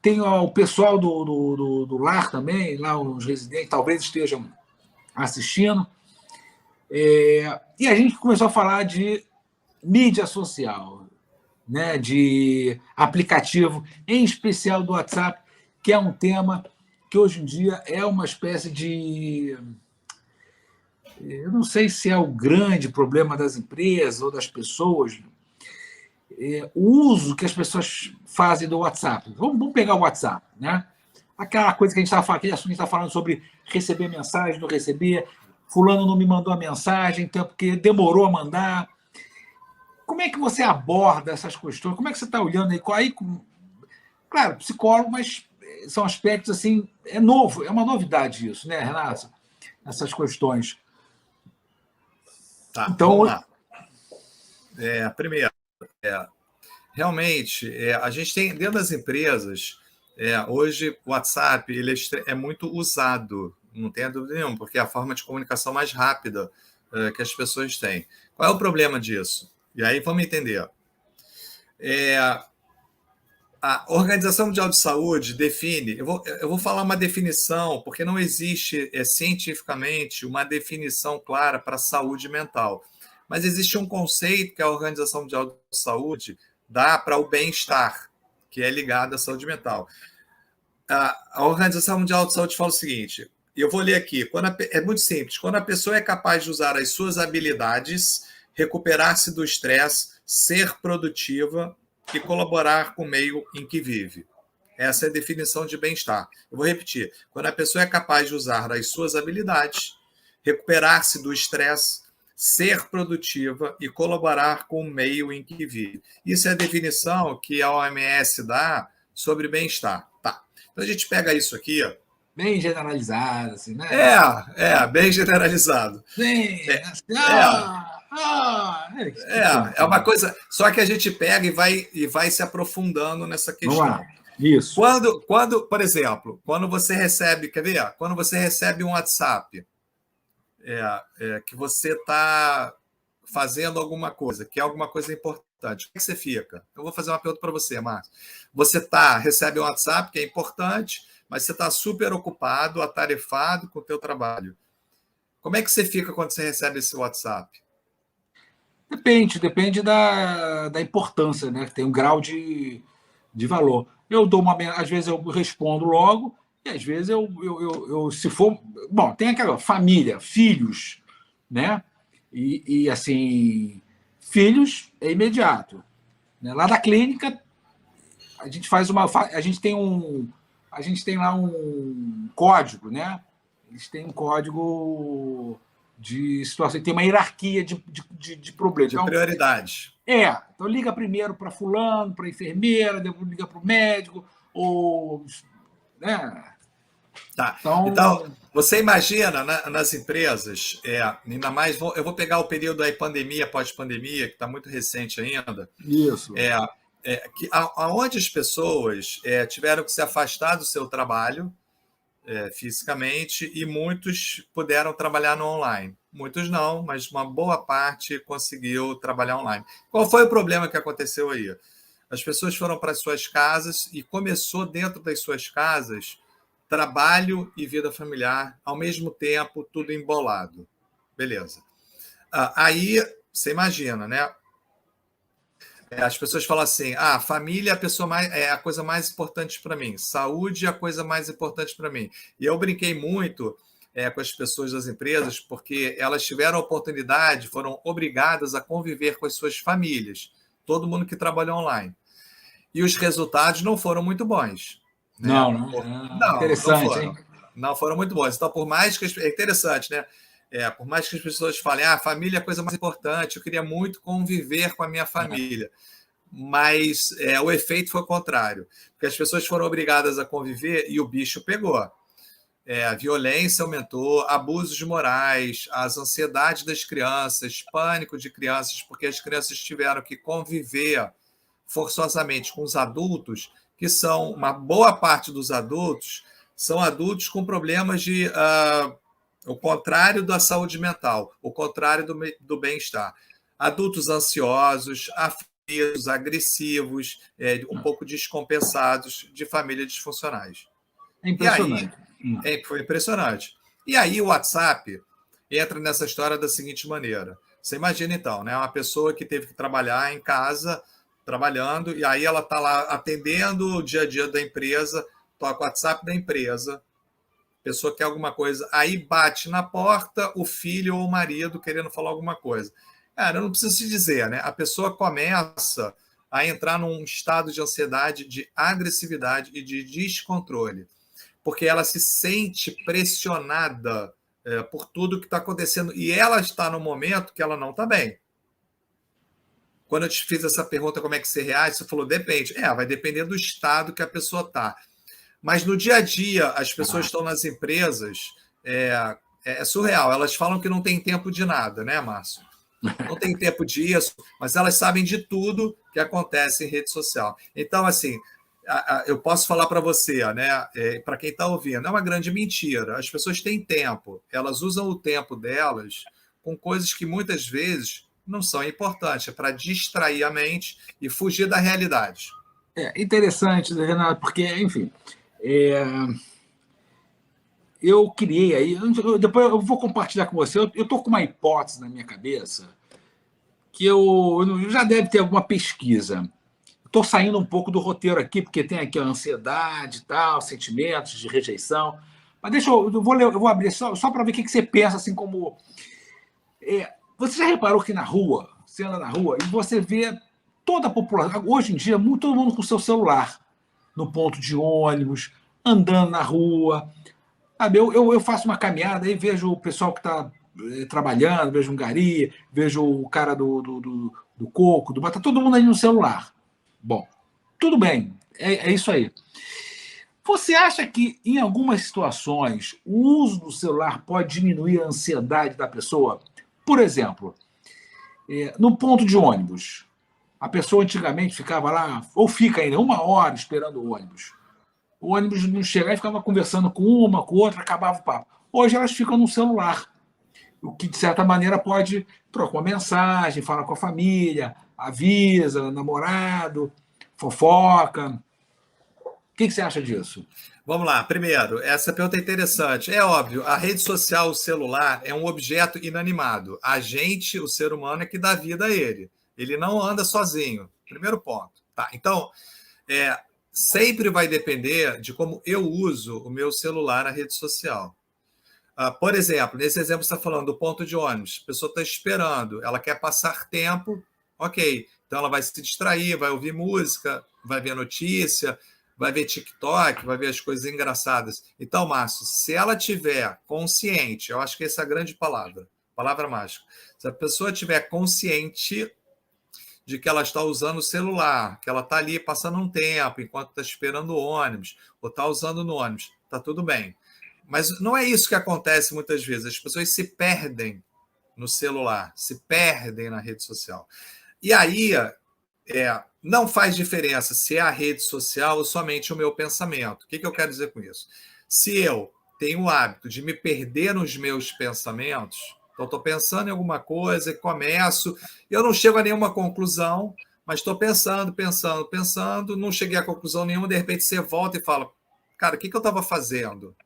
Tem o pessoal do lar também, lá os residentes, talvez estejam assistindo. E a gente começou a falar de mídia social, né, de aplicativo, em especial do WhatsApp, que é um tema que hoje em dia é uma espécie de. Eu não sei se é o grande problema das empresas ou das pessoas, o uso que as pessoas fazem do WhatsApp. Vamos pegar o WhatsApp, né? Aquela coisa que a gente estava falando, aquele assunto que a gente está falando sobre receber mensagem, não receber, fulano não me mandou a mensagem, então porque demorou a mandar. Como é que você aborda essas questões? Como é que você está olhando aí? Claro, psicólogo, mas são aspectos assim, é novo, é uma novidade isso, né, Renato? Essas questões. Tá, Então, vamos lá. Primeiro, realmente, a gente tem dentro das empresas, hoje o WhatsApp ele é muito usado, não tenha dúvida nenhuma, porque é a forma de comunicação mais rápida que as pessoas têm. Qual é o problema disso? E aí vamos entender. A Organização Mundial de Saúde define, eu vou falar uma definição, porque não existe cientificamente uma definição clara para a saúde mental. Mas existe um conceito que a Organização Mundial de Saúde dá para o bem-estar, que é ligado à saúde mental. A Organização Mundial de Saúde fala o seguinte, eu vou ler aqui, é muito simples, quando a pessoa é capaz de usar as suas habilidades, recuperar-se do estresse, ser produtiva e colaborar com o meio em que vive. Essa é a definição de bem-estar. Eu vou repetir. Quando a pessoa é capaz de usar as suas habilidades, recuperar-se do estresse, ser produtiva e colaborar com o meio em que vive. Isso é a definição que a OMS dá sobre bem-estar. Tá. Então a gente pega isso aqui. Ó. bem generalizado, assim, né? Bem generalizado. Bem, assim, É uma coisa. Só que a gente pega e vai se aprofundando nessa Vamos questão. lá. Isso. Por exemplo, quando você recebe, quer ver? Quando você recebe um WhatsApp que você está fazendo alguma coisa, que é alguma coisa importante, como é que você fica? Eu vou fazer uma pergunta para você, Márcio. Você recebe um WhatsApp que é importante, mas você está super ocupado, atarefado com o teu trabalho. Como é que você fica quando você recebe esse WhatsApp? Depende da importância, né? Tem um grau de valor. Eu dou às vezes eu respondo logo, e às vezes se for. Bom, tem aquela família, filhos, né? E assim, filhos é imediato. Né? Lá da clínica, a gente faz uma. A gente tem um. A gente tem lá um código, né? Eles têm um código de situação, tem uma hierarquia de problemas. De Então, prioridade. então liga primeiro para fulano, para enfermeira, depois liga para o médico, ou. Né? Tá. Então, você imagina nas empresas, ainda mais, eu vou pegar o período aí, pandemia, pós-pandemia, que está muito recente ainda. Isso. Aonde as pessoas tiveram que se afastar do seu trabalho fisicamente e muitos puderam trabalhar no online. Muitos não, mas uma boa parte conseguiu trabalhar online. Qual foi o problema que aconteceu aí? As pessoas foram para as suas casas e começou dentro das suas casas trabalho e vida familiar ao mesmo tempo, tudo embolado. Beleza. Aí, você imagina, né? As pessoas falam assim: família é a coisa mais importante para mim, saúde é a coisa mais importante para mim. E eu brinquei muito com as pessoas das empresas, porque elas tiveram a oportunidade, foram obrigadas a conviver com as suas famílias, todo mundo que trabalha online. E os resultados não foram muito bons. Né? Interessante, não foram. hein? Não foram muito bons. Então, por mais que. É interessante, né? Por mais que as pessoas falem, a família é a coisa mais importante, eu queria muito conviver com a minha família. Mas o efeito foi o contrário. Porque as pessoas foram obrigadas a conviver e o bicho pegou. A violência aumentou, abusos morais, as ansiedades das crianças, pânico de crianças, porque as crianças tiveram que conviver forçosamente com os adultos, que são uma boa parte dos adultos, são adultos com problemas o contrário da saúde mental, o contrário do bem-estar. Adultos ansiosos, agressivos, um pouco descompensados de famílias disfuncionais. É E aí, impressionante. foi impressionante. E aí o WhatsApp entra nessa história da seguinte maneira. Você imagina, então, né, uma pessoa que teve que trabalhar em casa, trabalhando, e aí ela está lá atendendo o dia a dia da empresa, toca o WhatsApp da empresa, a pessoa quer alguma coisa, aí bate na porta o filho ou o marido querendo falar alguma coisa. Cara, eu não preciso te dizer, né? A pessoa começa a entrar num estado de ansiedade, de agressividade e de descontrole, porque ela se sente pressionada por tudo que está acontecendo, e ela está no momento que ela não está bem. Quando eu te fiz essa pergunta, como é que você reage, você falou, depende. Vai depender do estado que a pessoa está. Mas no dia a dia, as pessoas estão nas empresas, é surreal. Elas falam que não tem tempo de nada, né, Márcio? Não tem tempo disso, mas elas sabem de tudo que acontece em rede social. Então, assim, eu posso falar para você, né, para quem está ouvindo, é uma grande mentira. As pessoas têm tempo, elas usam o tempo delas com coisas que muitas vezes não são importantes, é para distrair a mente e fugir da realidade. É interessante, Renato, porque, enfim, eu criei aí, depois eu vou compartilhar com você, eu estou com uma hipótese na minha cabeça que eu já deve ter alguma pesquisa. Estou saindo um pouco do roteiro aqui, porque tem aqui a ansiedade e tal, sentimentos de rejeição. Mas deixa eu vou abrir só para ver o que você pensa, assim como. Você já reparou que na rua, você anda na rua e você vê toda a população, hoje em dia, todo mundo com o seu celular, no ponto de ônibus, andando na rua. Sabe, eu faço uma caminhada e vejo o pessoal que está trabalhando, vejo um gari, vejo o cara do coco, do batata, todo mundo aí no celular. Bom, tudo bem, é isso aí. Você acha que, em algumas situações, o uso do celular pode diminuir a ansiedade da pessoa? Por exemplo, no ponto de ônibus. A pessoa antigamente ficava lá, ou fica ainda, 1 hora esperando o ônibus. O ônibus não chegava e ficava conversando com uma, com outra, acabava o papo. Hoje elas ficam no celular, o que, de certa maneira, pode trocar uma mensagem, falar com a família, avisa, namorado, fofoca. O que você acha disso? Vamos lá. Primeiro, essa pergunta é interessante. É óbvio, a rede social, o celular, é um objeto inanimado. A gente, o ser humano, é que dá vida a ele. Ele não anda sozinho. Primeiro ponto. Tá, então, sempre vai depender de como eu uso o meu celular na rede social. Por exemplo, nesse exemplo você está falando do ponto de ônibus. A pessoa está esperando, ela quer passar tempo, ok. Então ela vai se distrair, vai ouvir música, vai ver notícia, vai ver TikTok, vai ver as coisas engraçadas. Então, Márcio, se ela tiver consciente, eu acho que essa é a grande palavra mágica. Se a pessoa tiver consciente de que ela está usando o celular, que ela está ali passando um tempo enquanto está esperando o ônibus, ou está usando no ônibus, está tudo bem. Mas não é isso que acontece muitas vezes. As pessoas se perdem no celular, se perdem na rede social. E aí não faz diferença se é a rede social ou somente o meu pensamento. O que eu quero dizer com isso? Se eu tenho o hábito de me perder nos meus pensamentos, então estou pensando em alguma coisa e começo, eu não chego a nenhuma conclusão, mas estou pensando, não cheguei a conclusão nenhuma, de repente você volta e fala, cara, o que eu estava fazendo?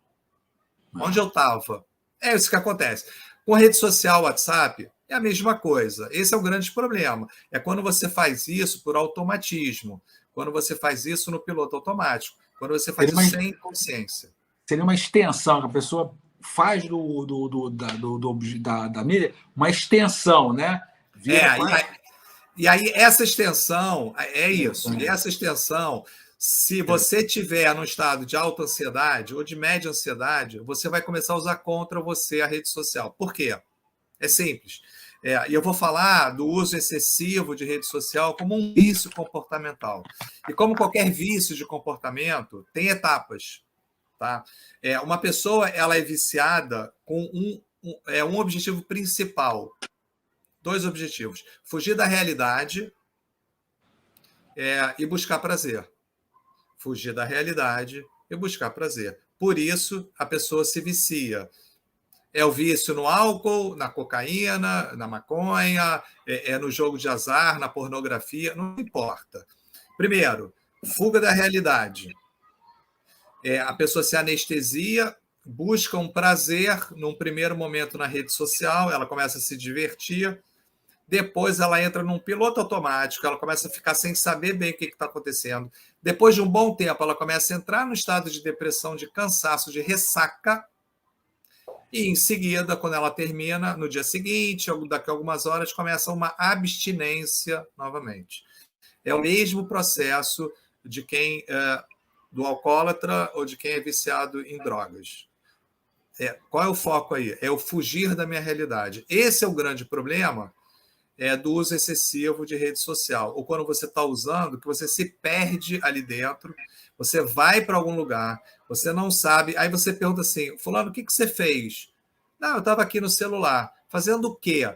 Onde eu estava? É isso que acontece. Com a rede social, WhatsApp, é a mesma coisa. Esse é o grande problema. É quando você faz isso por automatismo, quando você faz isso no piloto automático, quando você faz isso sem consciência. Seria uma extensão, que a pessoa faz da mídia uma extensão, né? E aí essa extensão, é isso. E essa extensão, se você tiver no estado de alta ansiedade ou de média ansiedade, você vai começar a usar contra você a rede social. Por quê? É simples. E eu vou falar do uso excessivo de rede social como um vício comportamental. E como qualquer vício de comportamento, tem etapas. Tá? Uma pessoa ela é viciada com um objetivo principal. 2 objetivos. Fugir da realidade e buscar prazer. Fugir da realidade e buscar prazer. Por isso, a pessoa se vicia. É o vício no álcool, na cocaína, na maconha, é no jogo de azar, na pornografia, não importa. Primeiro, fuga da realidade. A pessoa se anestesia, busca um prazer num primeiro momento na rede social, ela começa a se divertir, depois ela entra num piloto automático, ela começa a ficar sem saber bem o que está acontecendo. Depois de um bom tempo, ela começa a entrar no estado de depressão, de cansaço, de ressaca, e em seguida, quando ela termina, no dia seguinte, daqui a algumas horas, começa uma abstinência novamente. É o mesmo processo de quem do alcoólatra ou de quem é viciado em drogas. Qual é o foco aí? É o fugir da minha realidade. Esse é o grande problema do uso excessivo de rede social. Ou quando você está usando, que você se perde ali dentro, você vai para algum lugar, você não sabe, aí você pergunta assim, fulano, o que você fez? Não, eu estava aqui no celular. Fazendo o quê?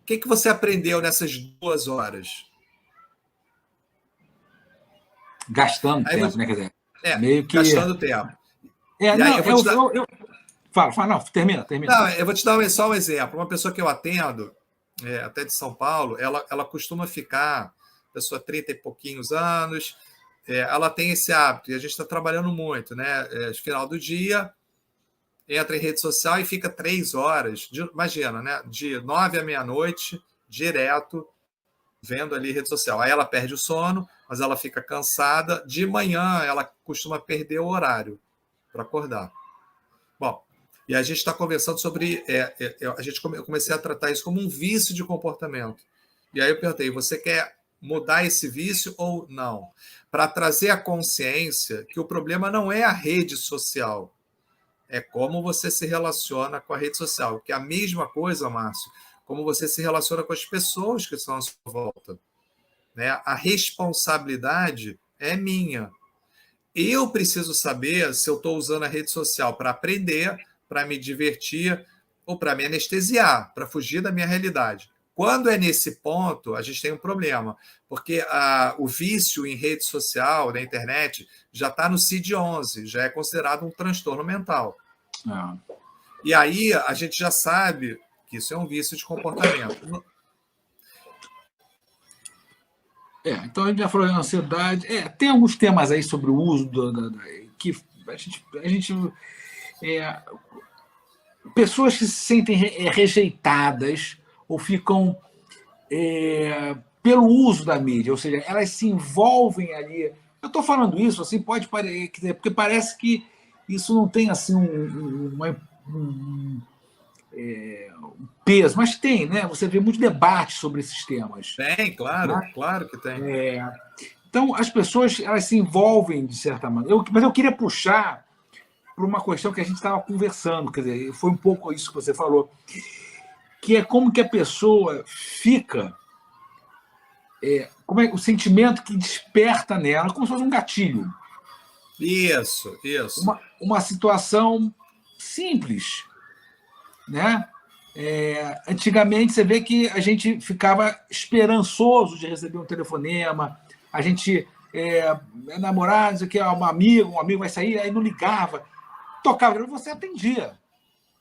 O que você aprendeu nessas 2 horas? Gastando Aí tempo, né? Quer dizer, É, meio que. gastando tempo. E aí não, eu vou te dar... Fala, não, termina. Não, eu vou te dar só um exemplo. Uma pessoa que eu atendo, até de São Paulo, ela costuma ficar, pessoa 30 e pouquinhos anos, ela tem esse hábito, e a gente está trabalhando muito, né? Final do dia, entra em rede social e fica 3 horas, imagina, né? De 9 à meia-noite, direto, vendo ali rede social. Aí ela perde o sono, mas ela fica cansada. De manhã, ela costuma perder o horário para acordar. Bom, e a gente está conversando sobre... eu comecei a tratar isso como um vício de comportamento. E aí eu perguntei, você quer mudar esse vício ou não? Para trazer a consciência que o problema não é a rede social, é como você se relaciona com a rede social. Que é a mesma coisa, Márcio, como você se relaciona com as pessoas que estão à sua volta. Né? A responsabilidade é minha. Eu preciso saber se eu estou usando a rede social para aprender, para me divertir ou para me anestesiar, para fugir da minha realidade. Quando é nesse ponto, a gente tem um problema, porque o vício em rede social, na internet, já está no CID-11, já é considerado um transtorno mental. E aí a gente já sabe que isso é um vício de comportamento. Então a gente já falou de ansiedade. Tem alguns temas aí sobre o uso que a gente pessoas que se sentem rejeitadas ou ficam pelo uso da mídia, ou seja, elas se envolvem ali. Eu estou falando isso assim, pode parecer, porque parece que isso não tem assim um peso, mas tem, né? Você vê muito debate sobre esses temas. Tem, claro, né? Claro que tem. Então, as pessoas elas se envolvem de certa maneira. Mas eu queria puxar para uma questão que a gente estava conversando, quer dizer, foi um pouco isso que você falou, que é como que a pessoa fica, como é o sentimento que desperta nela, como se fosse um gatilho. Isso. Uma situação simples, né? Antigamente você vê que a gente ficava esperançoso de receber um telefonema, a gente namorado, aqui um amigo vai sair, aí não ligava, tocava, você atendia,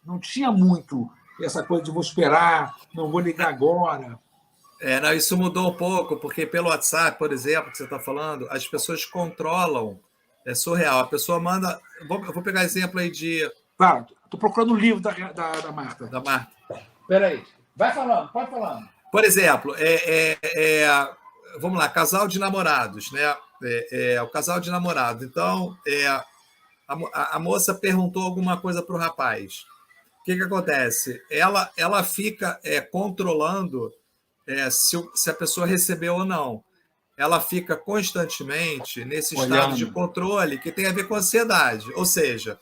não tinha muito essa coisa de vou esperar, não vou ligar agora. Não, isso mudou um pouco, porque pelo WhatsApp, por exemplo, que você está falando, as pessoas controlam, é surreal, a pessoa manda, eu vou pegar exemplo aí de... Claro, estou procurando o livro da Marta. Da Marta. Espera aí. Vai falando, pode falando. Por exemplo, vamos lá, casal de namorados, né? O casal de namorados. Então, a moça perguntou alguma coisa para o rapaz. O que acontece? Ela fica controlando se a pessoa recebeu ou não. Ela fica constantemente nesse estado de controle que tem a ver com ansiedade. Ou seja,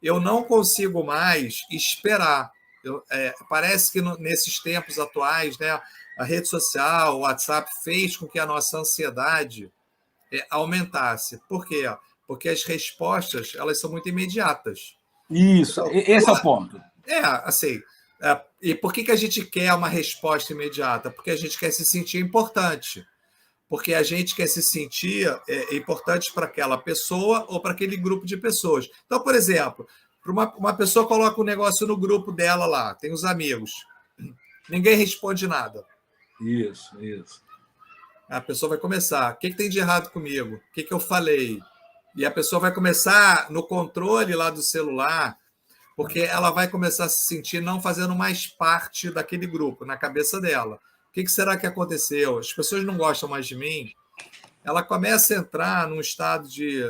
eu não consigo mais esperar. Parece que nesses tempos atuais, né, a rede social, o WhatsApp fez com que a nossa ansiedade aumentasse. Por quê? Porque as respostas elas são muito imediatas. Isso, então, esse é o ponto. Assim. E por que a gente quer uma resposta imediata? Porque a gente quer se sentir importante. Porque a gente quer se sentir importante para aquela pessoa ou para aquele grupo de pessoas. Então, por exemplo, Uma pessoa coloca um negócio no grupo dela lá, tem os amigos. Ninguém responde nada. Isso. A pessoa vai começar. O que tem de errado comigo? O que eu falei? E a pessoa vai começar no controle lá do celular, porque ela vai começar a se sentir não fazendo mais parte daquele grupo, na cabeça dela. O que será que aconteceu? As pessoas não gostam mais de mim. Ela começa a entrar num estado de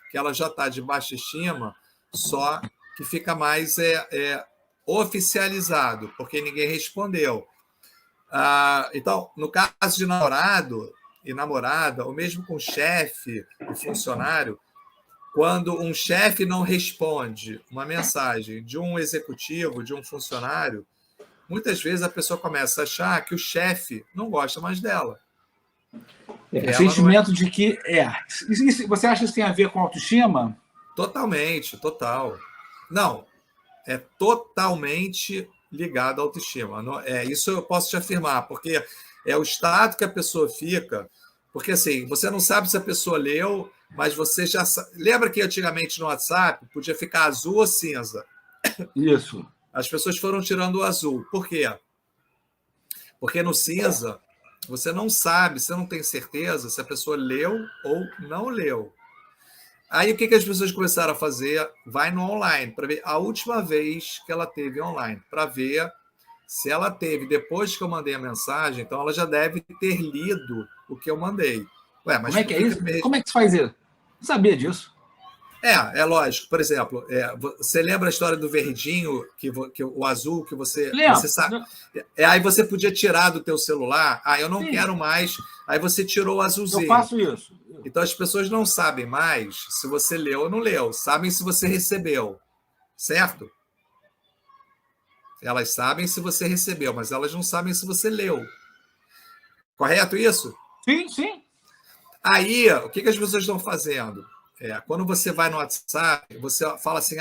que ela já está de baixa estima, só que fica mais oficializado, porque ninguém respondeu. Então, no caso de namorado e namorada, ou mesmo com chefe e funcionário, quando um chefe não responde uma mensagem de um executivo, de um funcionário, muitas vezes a pessoa começa a achar que o chefe não gosta mais dela. Sentimento de que... Você acha que isso tem a ver com autoestima? Totalmente, total. Não, é totalmente ligado à autoestima. Isso eu posso te afirmar, porque é o estado que a pessoa fica. Porque assim, você não sabe se a pessoa leu, mas você já sabe. Lembra que antigamente no WhatsApp podia ficar azul ou cinza? Isso. As pessoas foram tirando o azul. Por quê? Porque no cinza você não sabe, você não tem certeza se a pessoa leu ou não leu. Aí o que as pessoas começaram a fazer? Vai no online, para ver a última vez que ela teve online, para ver se ela teve depois que eu mandei a mensagem, então ela já deve ter lido o que eu mandei. Ué, mas como é que é isso? Como é que se faz isso? Não sabia disso. É lógico. Por exemplo, você lembra a história do verdinho, que o azul, que você sabe? Aí você podia tirar do teu celular. Eu não quero mais. Aí você tirou o azulzinho. Eu faço isso. Então as pessoas não sabem mais se você leu ou não leu. Sabem se você recebeu. Certo? Elas sabem se você recebeu, mas elas não sabem se você leu. Correto isso? Sim. Aí, o que as pessoas estão fazendo? Quando você vai no WhatsApp, você fala assim,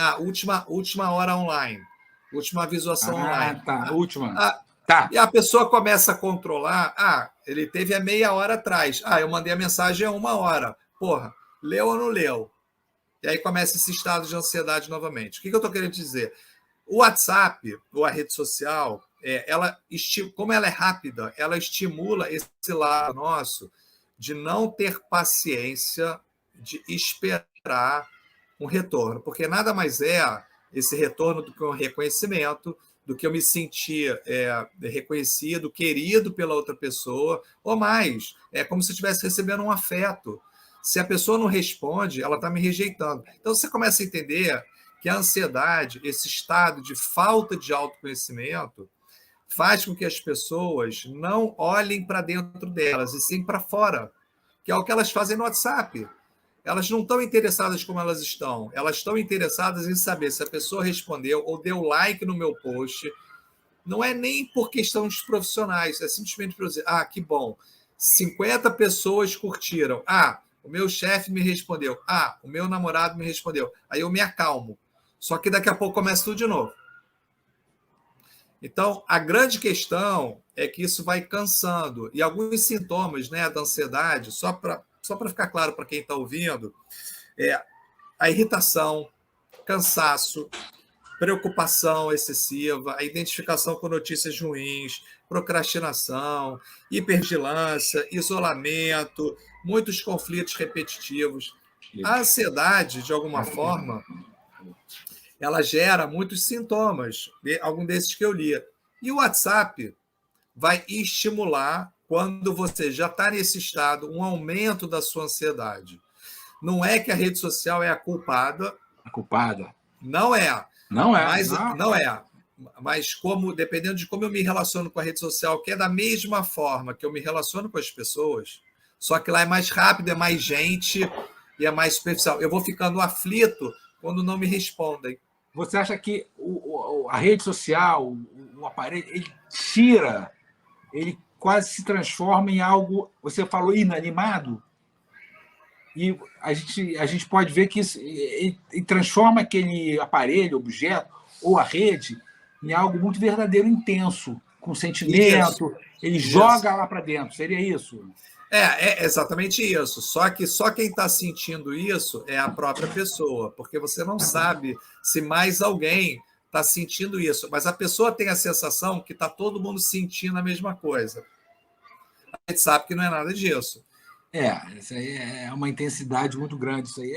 última hora online, última visualização online. Tá, última. Tá. E a pessoa começa a controlar, ele teve há meia hora atrás. Eu mandei a mensagem há 1 hora. Porra, leu ou não leu? E aí começa esse estado de ansiedade novamente. O que eu estou querendo dizer? O WhatsApp, ou a rede social, como ela é rápida, ela estimula esse lado nosso de não ter paciência de esperar um retorno, porque nada mais é esse retorno do que um reconhecimento, do que eu me sentir reconhecido, querido pela outra pessoa, ou mais, é como se eu estivesse recebendo um afeto. Se a pessoa não responde, ela está me rejeitando. Então você começa a entender que a ansiedade, esse estado de falta de autoconhecimento, faz com que as pessoas não olhem para dentro delas, e sim para fora, que é o que elas fazem no WhatsApp. Elas não estão interessadas como elas estão, elas estão interessadas em saber se a pessoa respondeu ou deu like no meu post. Não é nem por questão dos profissionais, é simplesmente para dizer, que bom, 50 pessoas curtiram, o meu chefe me respondeu, o meu namorado me respondeu, aí eu me acalmo. Só que daqui a pouco começa tudo de novo. Então, a grande questão é que isso vai cansando. E alguns sintomas, né, da ansiedade, só para ficar claro para quem está ouvindo, a irritação, cansaço, preocupação excessiva, a identificação com notícias ruins, procrastinação, hipervigilância, isolamento, muitos conflitos repetitivos. A ansiedade, de alguma forma, ela gera muitos sintomas, algum desses que eu li. E o WhatsApp vai estimular, quando você já está nesse estado, um aumento da sua ansiedade. Não é que a rede social é a culpada. A culpada. Não é. Não é. Mas, não é. Mas dependendo de como eu me relaciono com a rede social, que é da mesma forma que eu me relaciono com as pessoas, só que lá é mais rápido, é mais gente e é mais superficial. Eu vou ficando aflito quando não me respondem. Você acha que a rede social, o aparelho, ele quase se transforma em algo, você falou, inanimado? E a gente pode ver que isso, ele transforma aquele aparelho, objeto, ou a rede, em algo muito verdadeiro, intenso, com sentimento, ele joga lá para dentro. Seria isso? É exatamente isso. Só que só quem está sentindo isso é a própria pessoa, porque você não sabe se mais alguém está sentindo isso, mas a pessoa tem a sensação que está todo mundo sentindo a mesma coisa. A gente sabe que não é nada disso. Isso aí é uma intensidade muito grande. Isso aí.